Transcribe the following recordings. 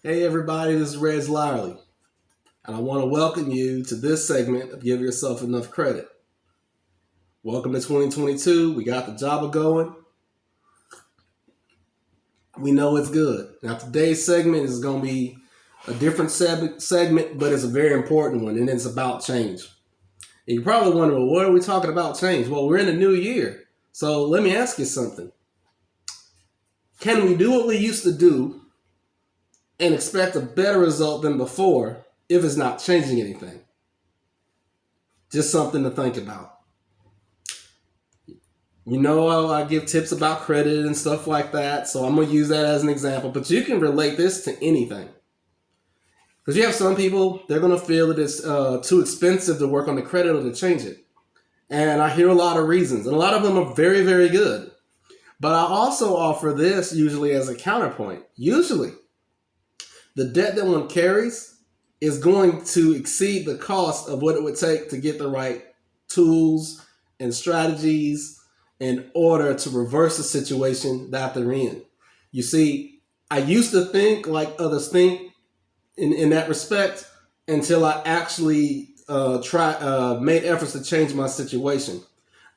Hey everybody, this is Reg Lyerly, and I want to welcome you to this segment of Give Yourself Enough Credit. Welcome to 2022. We got the job going. We know it's good. Now today's segment is going to be a different segment, but it's a very important one, and it's about change. And you're probably wondering, well, what are we talking about change? Well, we're in a new year, so let me ask you something. Can we do what we used to do and expect a better result than before if it's not changing anything? Just something to think about. You know, I give tips about credit and stuff like that, so I'm going to use that as an example, but you can relate this to anything. Because you have some people, they're going to feel that it's too expensive to work on the credit or to change it. And I hear a lot of reasons, and a lot of them are very, very good. But I also offer this usually as a counterpoint. Usually, the debt that one carries is going to exceed the cost of what it would take to get the right tools and strategies in order to reverse the situation that they're in. You see, I used to think like others think in that respect until I actually made efforts to change my situation.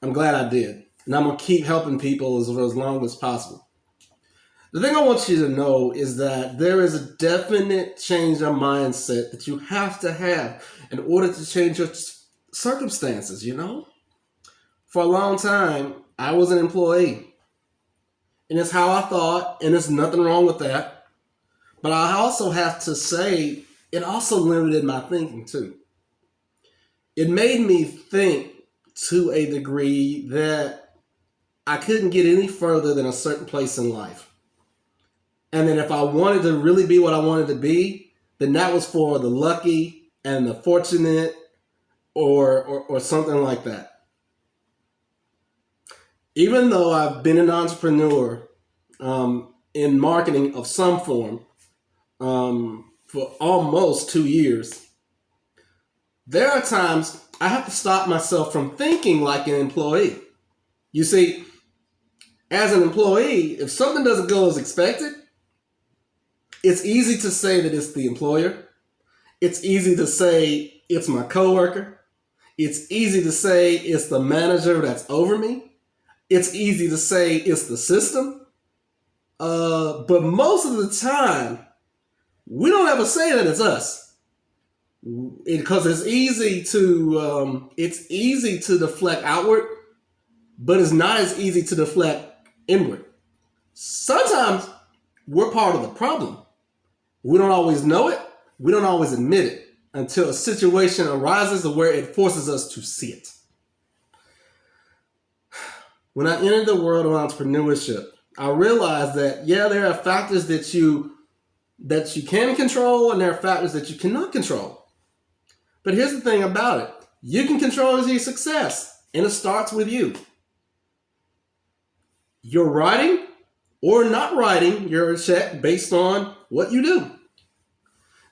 I'm glad I did. And I'm going to keep helping people as long as possible. The thing I want you to know is that there is a definite change of mindset that you have to have in order to change your circumstances, you know? For a long time, I was an employee. And it's how I thought, and there's nothing wrong with that. But I also have to say, it also limited my thinking too. It made me think to a degree that I couldn't get any further than a certain place in life. And then if I wanted to really be what I wanted to be, then that was for the lucky and the fortunate or something like that. Even though I've been an entrepreneur in marketing of some form for almost 2 years, there are times I have to stop myself from thinking like an employee. You see, as an employee, if something doesn't go as expected, it's easy to say that it's the employer. It's easy to say it's my coworker. It's easy to say it's the manager that's over me. It's easy to say it's the system. But most of the time, we don't ever say that it's us. Because it's easy to deflect outward, but it's not as easy to deflect inward. Sometimes we're part of the problem. We don't always know it. We don't always admit it until a situation arises where it forces us to see it. When I entered the world of entrepreneurship, I realized that, there are factors that you can control and there are factors that you cannot control. But here's the thing about it. You can control your success, and it starts with you. You're writing or not writing your check based on what you do.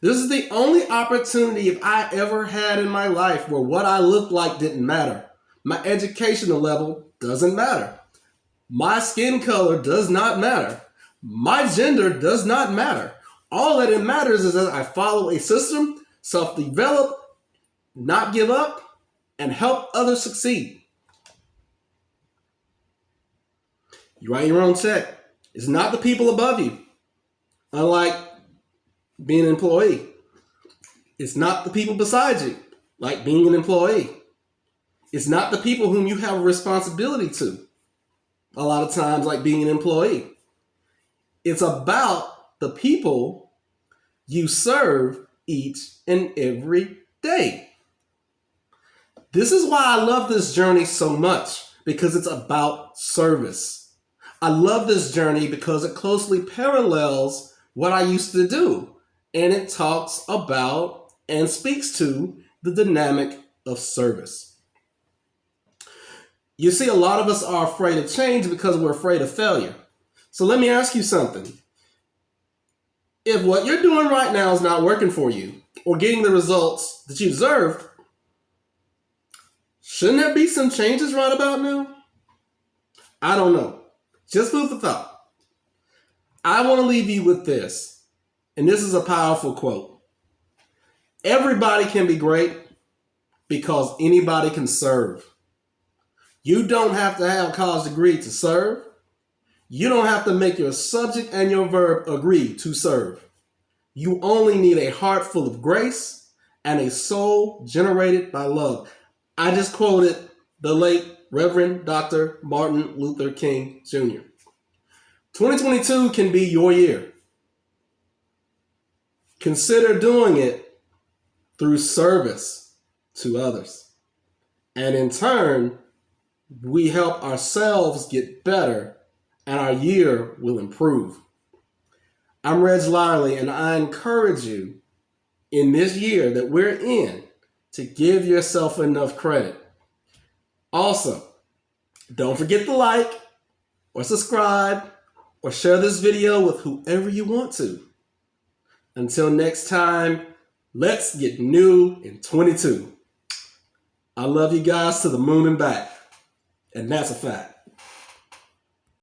This is the only opportunity I ever had in my life where what I looked like didn't matter. My educational level doesn't matter. My skin color does not matter. My gender does not matter. All that it matters is that I follow a system, self-develop, not give up, and help others succeed. You write your own check. It's not the people above you. Unlike being an employee. It's not the people beside you, like being an employee. It's not the people whom you have a responsibility to, a lot of times, like being an employee. It's about the people you serve each and every day. This is why I love this journey so much, because it's about service. I love this journey because it closely parallels what I used to do. And it talks about and speaks to the dynamic of service. You see, a lot of us are afraid of change because we're afraid of failure. So let me ask you something. If what you're doing right now is not working for you or getting the results that you deserve, shouldn't there be some changes right about now? I don't know. Just food for thought. I want to leave you with this. And this is a powerful quote. Everybody can be great because anybody can serve. You don't have to have a college degree to serve. You don't have to make your subject and your verb agree to serve. You only need a heart full of grace and a soul generated by love. I just quoted the late Reverend Dr. Martin Luther King Jr. 2022 can be your year. Consider doing it through service to others. And in turn, we help ourselves get better and our year will improve. I'm Reg Liley, and I encourage you in this year that we're in to give yourself enough credit. Also, don't forget to like or subscribe or share this video with whoever you want to. Until next time, let's get new in 22. I love you guys to the moon and back. And that's a fact.